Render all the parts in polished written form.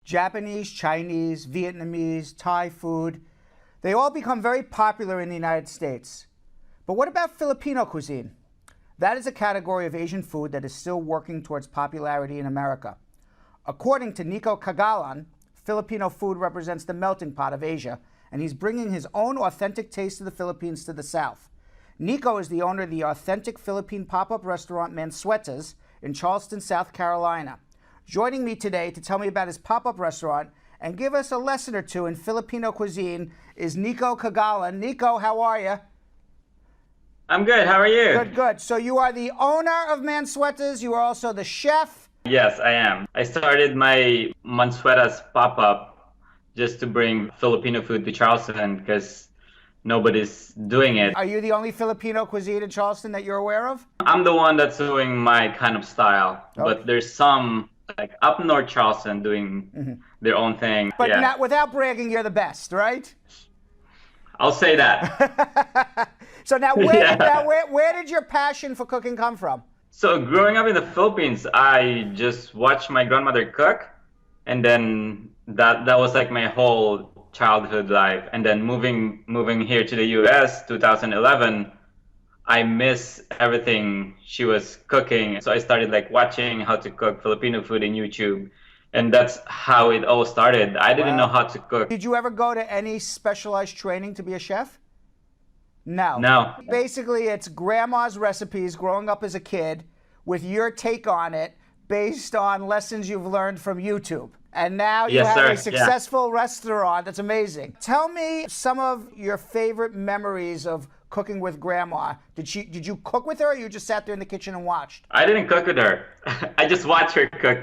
Japanese, Chinese, Vietnamese, Thai food, they all become very popular in the United States. But what about Filipino cuisine? That is a category of Asian food that is still working towards popularity in America. According to Nikko Cagalanan, Filipino food represents the melting pot of Asia, and he's bringing his own authentic taste of the Philippines to the South. Nikko is the owner of the authentic Philippine pop-up restaurant Mansueta's in Charleston, South Carolina. Joining me today to tell me about his pop-up restaurant and give us a lesson or two in Filipino cuisine is Nikko Cagalanan. Nikko, how are you? I'm good. How are you? Good, good. So you are the owner of Mansueta's. You are also the chef. Yes, I am. I started my Mansueta's pop-up just to bring Filipino food to Charleston because nobody's doing it. Are you the only Filipino cuisine in Charleston that you're aware of? I'm the one that's doing my kind of style, but there's some like up north Charleston doing their own thing. But not, without bragging, you're the best, right? I'll say that. So now, where did your passion for cooking come from? So growing up in the Philippines, I just watched my grandmother cook, and then that was like my whole childhood life. And then moving here to the US 2011, I miss everything she was cooking. So I started like watching how to cook Filipino food in YouTube. And that's how it all started. I didn't know how to cook. Did you ever go to any specialized training to be a chef? No. No. Basically, it's grandma's recipes growing up as a kid with your take on it based on lessons you've learned from YouTube. And now you have a successful restaurant. That's amazing. Tell me some of your favorite memories of cooking with grandma. Did you cook with her, or you just sat there in the kitchen and watched? I didn't cook with her. I just watched her cook.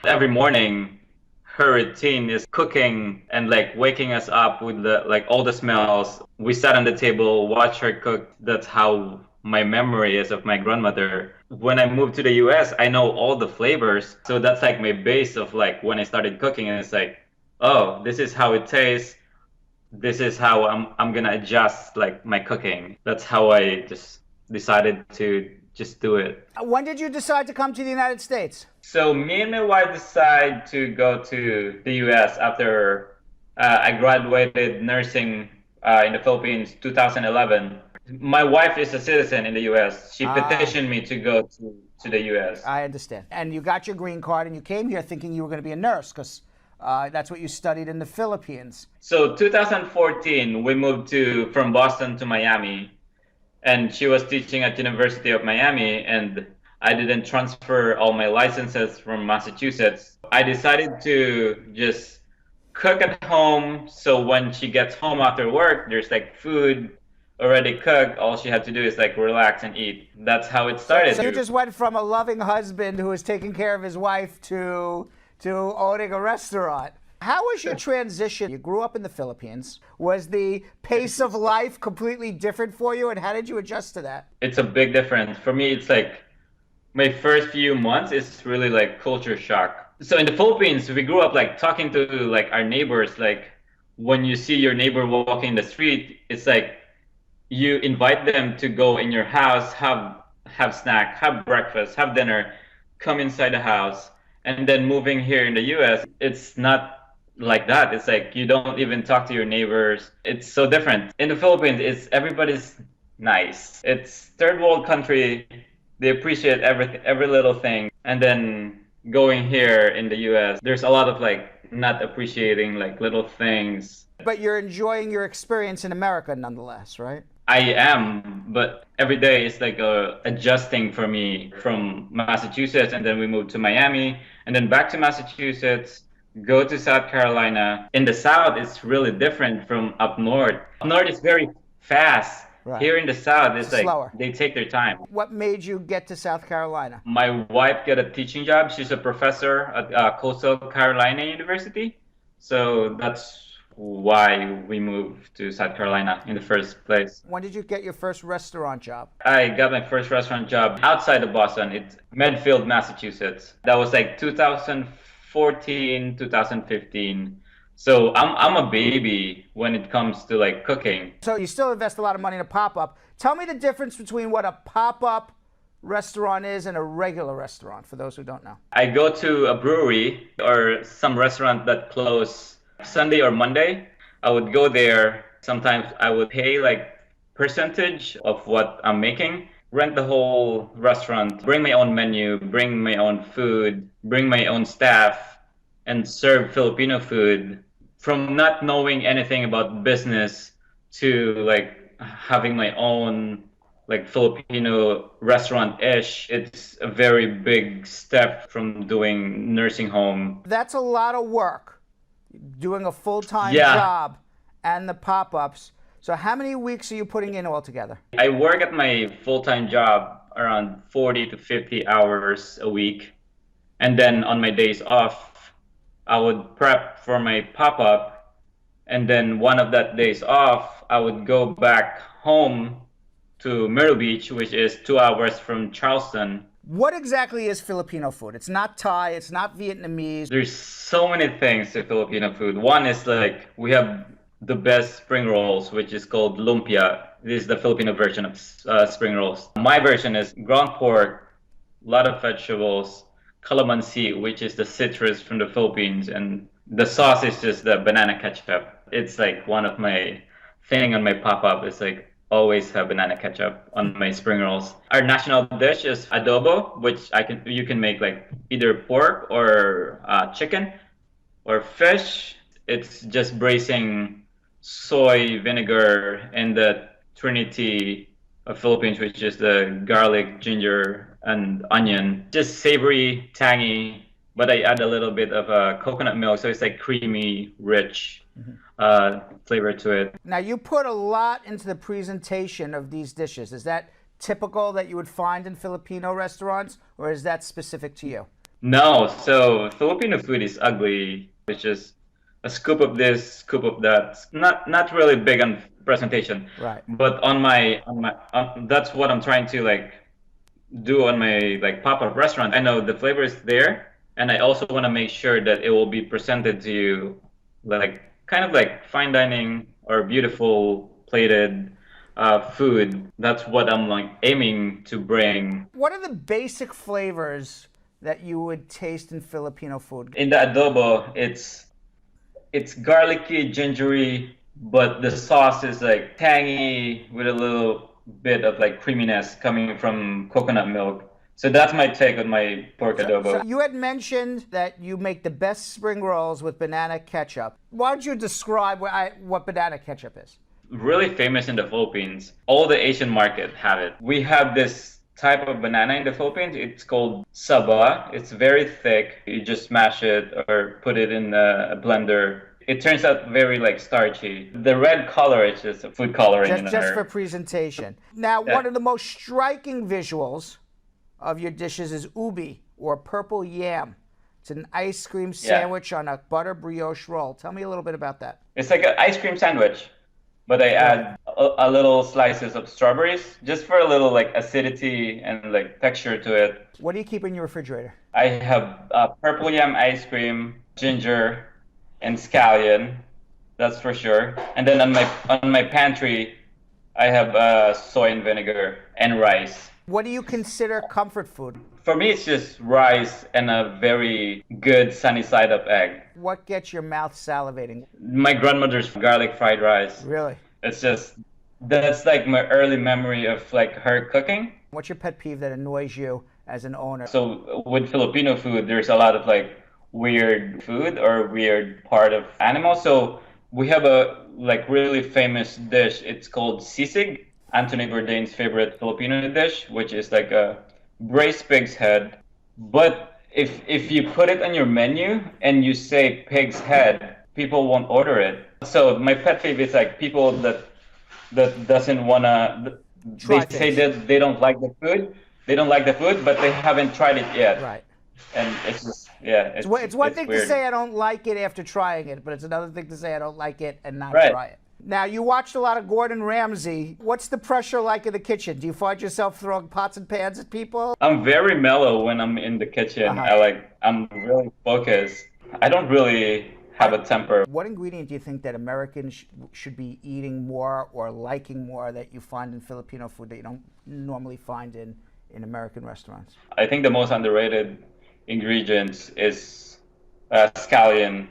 Every morning, her routine is cooking and like waking us up with the like all the smells. We sat on the table, watch her cook. That's how my memory is of my grandmother. When I moved to the US, I know all the flavors. So that's like my base of like when I started cooking, and it's like, oh, this is how it tastes. This is how I'm gonna adjust like my cooking. That's how I just decided to just do it. When did you decide to come to the United States? So me and my wife decided to go to the US after I graduated nursing in the Philippines 2011. My wife is a citizen in the US. She petitioned me to go to the US. I understand. And you got your green card and you came here thinking you were going to be a nurse because that's what you studied in the Philippines. So 2014, we moved from Boston to Miami. And she was teaching at University of Miami, and I didn't transfer all my licenses from Massachusetts. I decided to just cook at home, so when she gets home after work, there's like food already cooked. All she had to do is like relax and eat. That's how it started. So you just went from a loving husband who was taking care of his wife to owning a restaurant. How was your transition? You grew up in the Philippines. Was the pace of life completely different for you, and how did you adjust to that? It's a big difference. For me, it's like my first few months is really like culture shock. So in the Philippines, we grew up like talking to like our neighbors. Like when you see your neighbor walking the street, it's like you invite them to go in your house, have snack, have breakfast, have dinner, come inside the house. And then moving here in the US, it's not like that. It's like you don't even talk to your neighbors. It's so different. In the Philippines, everybody's nice. It's third world country. They appreciate every little thing. And then going here in the US, there's a lot of like not appreciating like little things. But you're enjoying your experience in America nonetheless, right? I am, but every day it's like adjusting for me from Massachusetts, and then we moved to Miami, and then back to Massachusetts, go to South Carolina. In the South, it's really different from up north. Up north is very fast. Right. Here in the South, it's like slower. They take their time. What made you get to South Carolina? My wife got a teaching job. She's a professor at Coastal Carolina University. So that's why we moved to South Carolina in the first place. When did you get your first restaurant job? I got my first restaurant job outside of Boston. It's Medfield, Massachusetts. That was like 2014, 2015. So I'm a baby when it comes to like cooking. So you still invest a lot of money in a pop-up. Tell me the difference between what a pop-up restaurant is and a regular restaurant, for those who don't know? I go to a brewery or some restaurant that close Sunday or Monday. I would go there. Sometimes I would pay like percentage of what I'm making, rent the whole restaurant, bring my own menu, bring my own food, bring my own staff, and serve Filipino food. From not knowing anything about business to like having my own like Filipino restaurant-ish, it's a very big step from doing nursing home. That's a lot of work, doing a full-time Yeah. job and the pop-ups. So how many weeks are you putting in altogether? I work at my full-time job around 40 to 50 hours a week. And then on my days off, I would prep for my pop-up. And then one of that days off, I would go back home to Myrtle Beach, which is 2 hours from Charleston. What exactly is Filipino food? It's not Thai, it's not Vietnamese. There's so many things to Filipino food. One is like we have the best spring rolls, which is called lumpia. This is the Filipino version of spring rolls. My version is ground pork, a lot of vegetables, calamansi, which is the citrus from the Philippines, and the sauce is just the banana ketchup. It's like one of my thing on my pop-up is like always have banana ketchup on my spring rolls. Our national dish is adobo, which you can make like either pork or chicken or fish. It's just braising soy vinegar and the trinity of Philippines, which is the garlic, ginger, and onion. Just savory, tangy, but I add a little bit of coconut milk, so it's like creamy, rich flavor to it. Now, you put a lot into the presentation of these dishes. Is that typical that you would find in Filipino restaurants, or is that specific to you? No, so Filipino food is ugly. It's just a scoop of this, scoop of that. Not really big on presentation. Right. But that's what I'm trying to like do on my like pop-up restaurant. I know the flavor is there, and I also want to make sure that it will be presented to you like kind of like fine dining or beautiful plated food. That's what I'm like aiming to bring. What are the basic flavors that you would taste in Filipino food? In the adobo, it's garlicky, gingery, but the sauce is like tangy with a little bit of like creaminess coming from coconut milk. So that's my take on my pork adobo. So you had mentioned that you make the best spring rolls with banana ketchup. Why don't you describe what banana ketchup is? Really famous in the Philippines. All the Asian market have it. We have this type of banana in the Philippines. It's called saba. It's very thick. You just smash it or put it in a blender. It turns out very like starchy. The red color is just a food coloring. Just for presentation. Now, one of the most striking visuals of your dishes is ubi, or purple yam. It's an ice cream sandwich on a butter brioche roll. Tell me a little bit about that. It's like an ice cream sandwich, but I add a little slices of strawberries just for a little like acidity and like texture to it. What do you keep in your refrigerator? I have purple yam ice cream, ginger, and scallion. That's for sure. And then on my pantry, I have soy and vinegar and rice. What do you consider comfort food? For me, it's just rice and a very good sunny side up egg. What gets your mouth salivating? My grandmother's garlic fried rice. Really? It's just, that's like my early memory of like her cooking. What's your pet peeve that annoys you as an owner? So with Filipino food, there's a lot of like weird food or weird part of animals. So we have a like really famous dish. It's called sisig. Anthony Bourdain's favorite Filipino dish, which is like a braised pig's head. But if you put it on your menu and you say pig's head, people won't order it. So my pet peeve is like people that doesn't wanna. They say that they don't like the food. They don't like the food, but they haven't tried it yet. Right. And it's just It's one thing weird to say I don't like it after trying it, but it's another thing to say I don't like it and not try it. Now, you watched a lot of Gordon Ramsay. What's the pressure like in the kitchen? Do you find yourself throwing pots and pans at people? I'm very mellow when I'm in the kitchen. I'm really focused. I don't really have a temper. What ingredient do you think that Americans should be eating more or liking more that you find in Filipino food that you don't normally find in in American restaurants? I think the most underrated ingredients is scallion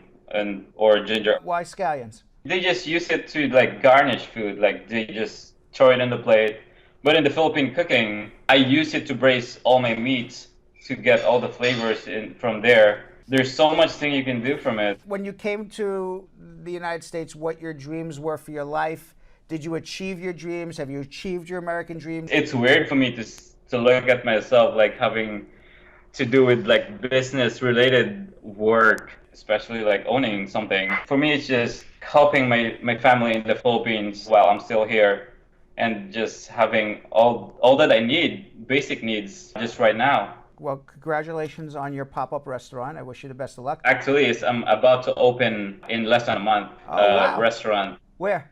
or ginger. Why scallions? They just use it to like garnish food, like they just throw it on the plate. But in the Philippine cooking, I use it to braise all my meats to get all the flavors in from there. There's so much thing you can do from it. When you came to the United States, what your dreams were for your life? Did you achieve your dreams? Have you achieved your American dreams? It's weird for me to look at myself like having to do with like business related work, especially like owning something. For me, it's just helping my family in the Philippines while I'm still here and just having all that I need, basic needs, just right now. Well, congratulations on your pop-up restaurant. I wish you the best of luck. Actually, I'm about to open in less than a month wow. restaurant. Where?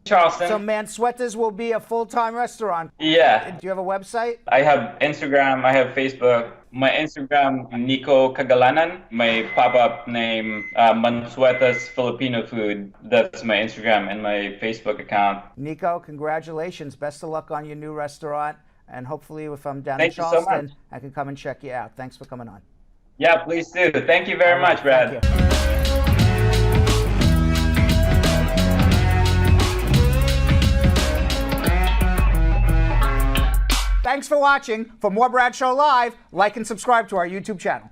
Charleston. So Mansueta's will be a full-time restaurant. Yeah. Do you have a website? I have Instagram, I have Facebook. My Instagram, Nikko Cagalanan. My pop-up name, Mansueta's Filipino Food. That's my Instagram and my Facebook account. Nikko, congratulations. Best of luck on your new restaurant. And hopefully if I'm down Thank in you so Charleston, much. I can come and check you out. Thanks for coming on. Yeah, please do. Thank you very much, Brad. Thank you. Thanks for watching. For more Brad Show Live, like and subscribe to our YouTube channel.